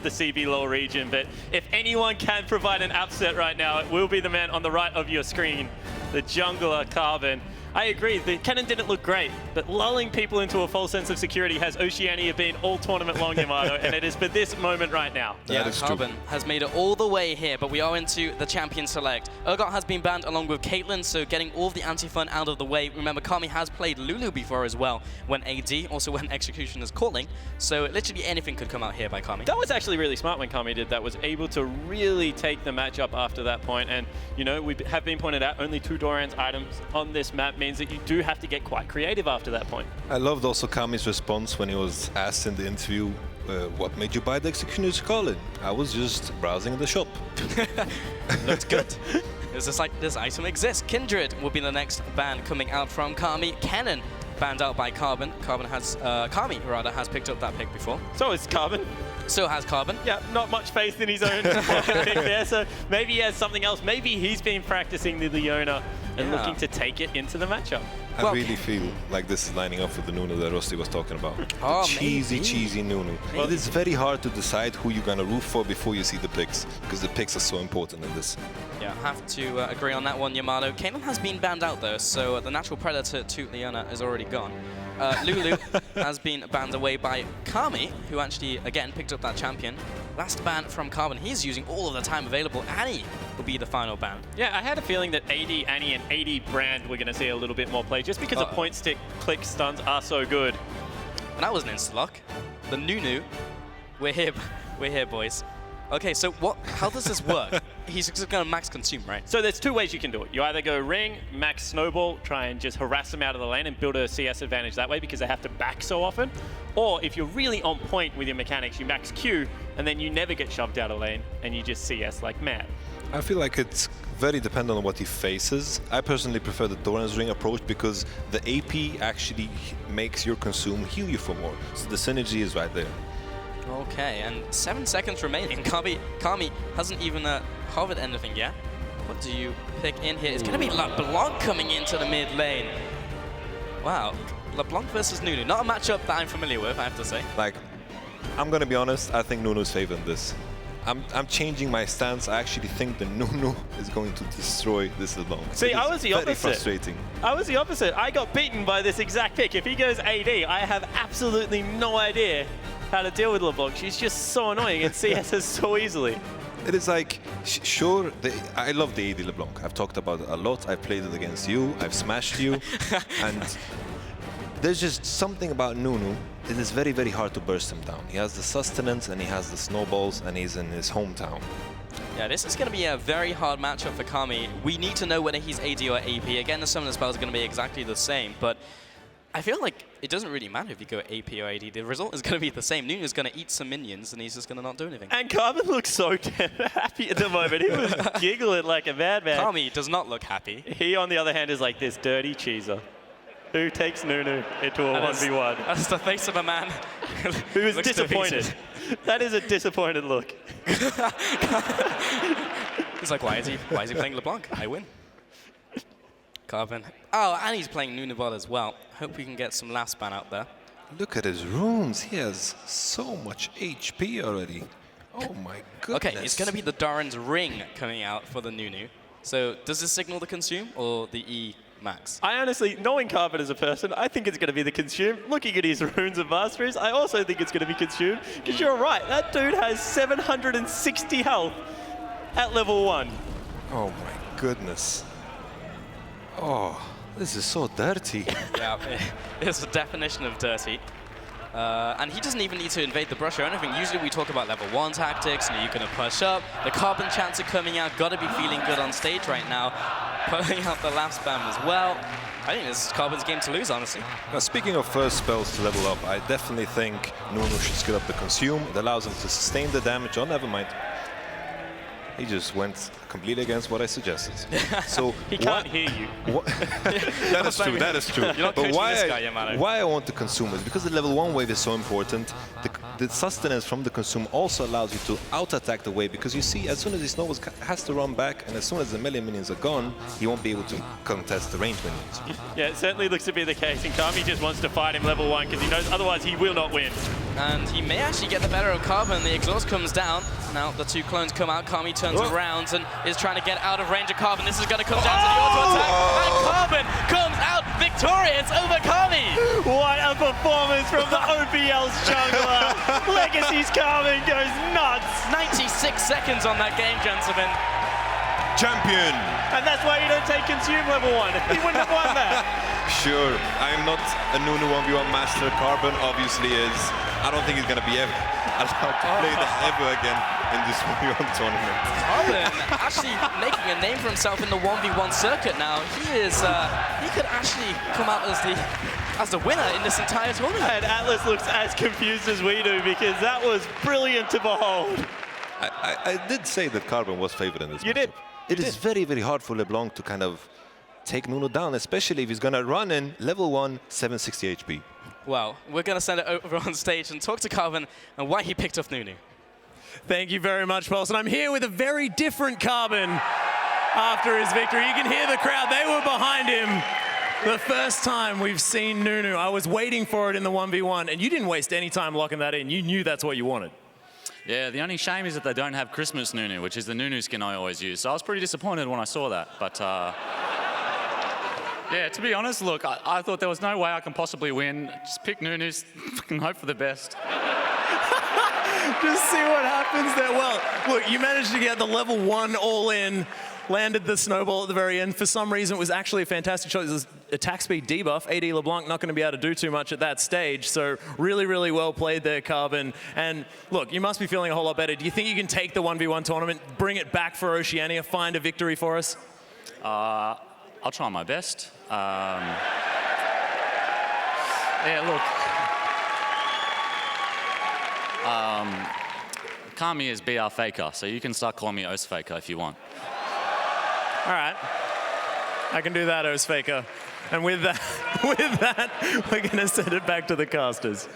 the CBL region, but if anyone can provide an upset right now, it will be the man on the right of your screen, the jungler Carbon. I agree, the cannon didn't look great, but lulling people into a false sense of security has Oceania been all tournament long, Yamato, and it is for this moment right now. Yeah, Carbon has made it all the way here, but we are into the champion select. Urgot has been banned along with Caitlyn, so getting all of the anti-fun out of the way. Remember, Kami has played Lulu before as well, when AD, also when Execution is calling, so literally anything could come out here by Kami. That was actually really smart when Kami did that, was able to really take the matchup after that point, and you know, we have been pointed out, only 2 Doran's items on this map means that you do have to get quite creative after that point. I loved also Kami's response when he was asked in the interview, what made you buy the Executioner's Calling? I was just browsing the shop. Looks good. It's just like this item exists. Kindred will be the next ban coming out from Kami. Cannon banned out by Carbon. Kami has picked up that pick before. So is Carbon. So has Carbon. Yeah, not much faith in his own pick there, so maybe he has something else. Maybe he's been practicing the Leona and looking to take it into the matchup. I really feel like this is lining up for the Nunu that Rusty was talking about. Oh, cheesy Nunu. Well, it's very hard to decide who you're going to root for before you see the picks, because the picks are so important in this. Yeah, I have to agree on that one, Yamato. Caitlyn has been banned out though, so the natural predator to Leona is already gone. Lulu has been banned away by Kami, who actually, again, picked up that champion. Last ban from Carbon. He's using all of the time available. Annie will be the final ban. Yeah, I had a feeling that AD, Annie, and AD Brand were going to see a little bit more play, just because the point stick click stuns are so good. And that was an insta-lock. The Nunu. We're here, boys. Okay, so how does this work? He's just going to max consume, right? So there's 2 ways you can do it. You either go ring, max snowball, try and just harass them out of the lane and build a CS advantage that way because they have to back so often. Or if you're really on point with your mechanics, you max Q and then you never get shoved out of lane and you just CS like mad. I feel like it's very dependent on what he faces. I personally prefer the Doran's Ring approach because the AP actually makes your consume heal you for more. So the synergy is right there. Okay, and 7 seconds remaining. Kami hasn't even hovered anything yet. What do you pick in here? It's going to be LeBlanc coming into the mid lane. Wow, LeBlanc versus Nunu. Not a matchup that I'm familiar with, I have to say. Like, I'm going to be honest, I think Nunu's favoring this. I'm changing my stance. I actually think the Nunu is going to destroy this LeBlanc. See, I was the opposite. Very frustrating. I was the opposite. I got beaten by this exact pick. If he goes AD, I have absolutely no idea how to deal with LeBlanc. She's just so annoying and CS her so easily. It is like, sure, I love the AD LeBlanc. I've talked about it a lot. I've played it against you. I've smashed you. And there's just something about Nunu. It is very, very hard to burst him down. He has the sustenance and he has the snowballs and he's in his hometown. Yeah, this is going to be a very hard matchup for Kami. We need to know whether he's AD or AP. Again, some of the spells are going to be exactly the same, but I feel like it doesn't really matter if you go AP or AD. The result is going to be the same. Nunu's going to eat some minions, and he's just going to not do anything. And Carbon looks so happy at the moment. He was giggling like a madman. Kami does not look happy. He, on the other hand, is like this dirty cheeser who takes Nunu into a 1v1. That's the face of a man who is disappointed. That is a disappointed look. He's like, why is he playing LeBlanc? I win. Carbon. Oh, and he's playing Nunavut as well. Hope we can get some last ban out there. Look at his runes. He has so much HP already. Oh my goodness. Okay, it's going to be the Doran's Ring coming out for the Nunu. So does this signal the consume or the E max? I honestly, knowing Carbon as a person, I think it's going to be the consume. Looking at his runes and masteries, I also think it's going to be consumed. Because you're right, that dude has 760 health at level 1. Oh my goodness. Oh, this is so dirty. Yeah, it's the definition of dirty. And he doesn't even need to invade the brush or anything. Usually we talk about level 1 tactics, and you're going to push up. The Carbon chants are coming out. Got to be feeling good on stage right now. Pulling out the lap spam as well. I think this is Carbon's game to lose, honestly. Now, speaking of first spells to level up, I definitely think Nunu should skill up the Consume. It allows him to sustain the damage. Oh, never mind. He just went completely against what I suggested. So he can't hear you. That is true. That is true. You're not but why I want to consume is because the level 1 wave is so important. the sustenance from the consume also allows you to out-attack the wave, because you see, as soon as his snowballs has to run back, and as soon as the melee minions are gone, he won't be able to contest the range minions. Yeah, it certainly looks to be the case, and Kami just wants to fight him level 1 because he knows otherwise he will not win. And he may actually get the better of Carbon. The exhaust comes down. Now the two clones come out. Kami turns around and is trying to get out of range of Carbon. This is going to come down to the auto attack. And Carbon comes out victorious over Kami. What a performance from the OBL's jungler. Legacy's Carbon goes nuts. 96 seconds on that game, gentlemen. Champion! And that's why you don't take consume level 1. He wouldn't have won that. Sure, I'm not a Nunu 1v1 master. Carbon obviously is. I don't think he's going to be ever allowed to play that ever again in this 1v1 tournament. Carbon actually making a name for himself in the 1v1 circuit now. He is, he could actually come out as the winner in this entire tournament. And Atlas looks as confused as we do because that was brilliant to behold. I did say that Carbon was favored in this You did. It is very, very hard for LeBlanc to kind of take Nunu down, especially if he's going to run in level 1, 760 HP. Well, we're going to send it over on stage and talk to Carbon and why he picked off Nunu. Thank you very much, Paulson. I'm here with a very different Carbon after his victory. You can hear the crowd. They were behind him. The first time we've seen Nunu. I was waiting for it in the 1v1, and you didn't waste any time locking that in. You knew that's what you wanted. Yeah, the only shame is that they don't have Christmas Nunu, which is the Nunu skin I always use. So I was pretty disappointed when I saw that. But yeah, to be honest, look, I thought there was no way I can possibly win. Just pick Nunus and hope for the best. Just see what happens there. Well, look, you managed to get the level 1 all in, landed the snowball at the very end. For some reason, it was actually a fantastic shot. It was attack speed debuff. AD LeBlanc not going to be able to do too much at that stage. So really, really well played there, Carbon. And look, you must be feeling a whole lot better. Do you think you can take the 1v1 tournament, bring it back for Oceania, find a victory for us? I'll try my best. Yeah, look. Kami is BR Faker, so you can start calling me OCE Faker if you want. All right. I can do that, OCE Faker. And with that, we're going to send it back to the casters.